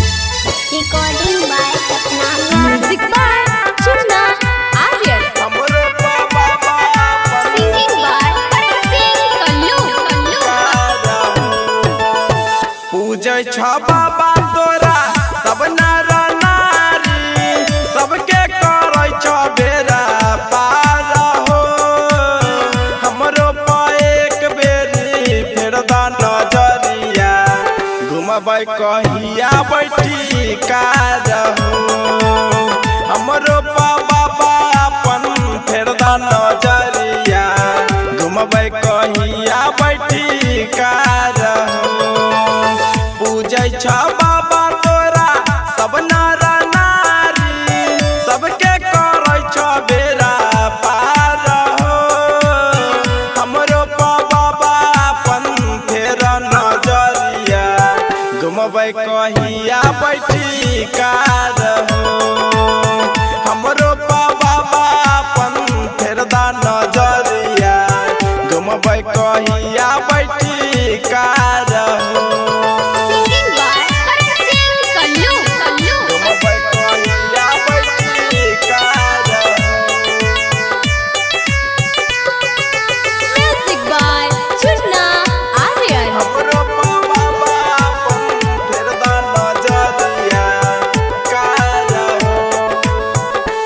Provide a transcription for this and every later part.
Recording by Sapna Music by Chunna Aryan. Singing by Singh Kallu. पूजै छ बाबा तोरा सब नर नारी सबके करै छ बेरा पार हो हमरो एक बेरी फेर दा नजरिया घुमबै कहिया बैठी कार हो हमरो बाबा अपन फेर दा नजरिया घुमबै कहिया बैठी कार पूजै छ बाबा तोरा सब नर नारी सबके करै छ बेरा पार हो हमरो बाबा अपन फेर नजरिया घुमबै कहिया बैठी कार हो हमरो बाबा अपन फेर दा नजरिया घुमबै कहिया बैठी कार हो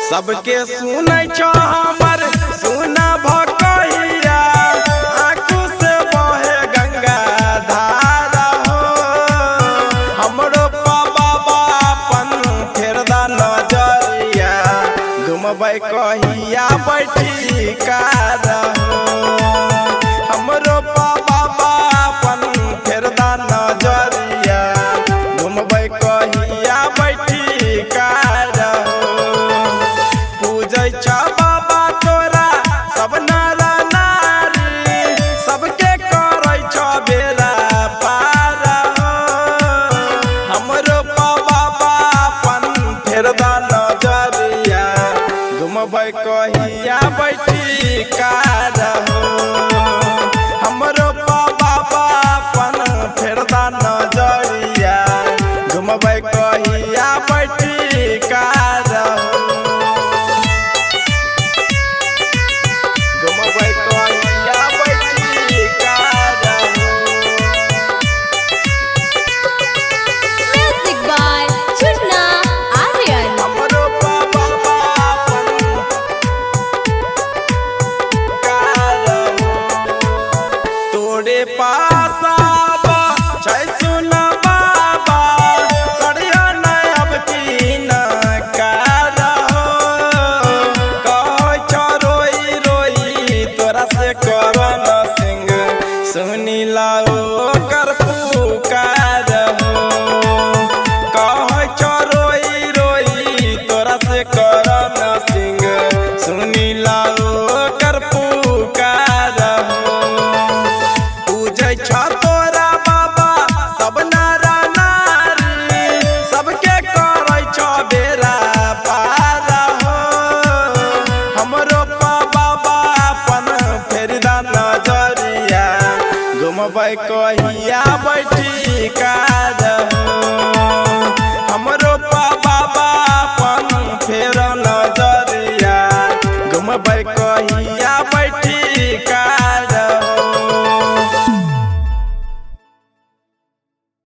सबके सुनै छ हमर सुना भकहिया आँखों से बहे गंगा धार हो हमरो बाबा अपन फेर दा नजरिया घुमबै कहिया बैठी कार हो हमरो बाबा अपन फेर दा नजरिया घुमबै कहिया बैठी कार पूजै छ बाबा तोरा सब नर नारी सबके करै छ बेरा पार हो हमरो बाबा अपन फेर दा नजरिया घुमबै कहिया बैठी कार हो हमरो बाबा अपन फेर दा नजरिया घुमबै कहिया बैठी कार हो पासाबा छै सुना बाबा करिया नै अब की न कार हो कहै छ रोई रोई तोरा से करन सिंह सुनी लाओ कर पुकार हो कहै छ रोई रोई तोरा से करन सिंह सुनी लाओ कर पुकार हो पूजै छ तोरा बाबा सब नर नारी सबके करै छ बेरा पार हो हमरो बाबा अपन फेर दा नजरिया घुमबै कहिया बैठी कार हो हमरो बाबा अपन फेर नजरिया घुमबै कहिया बैठी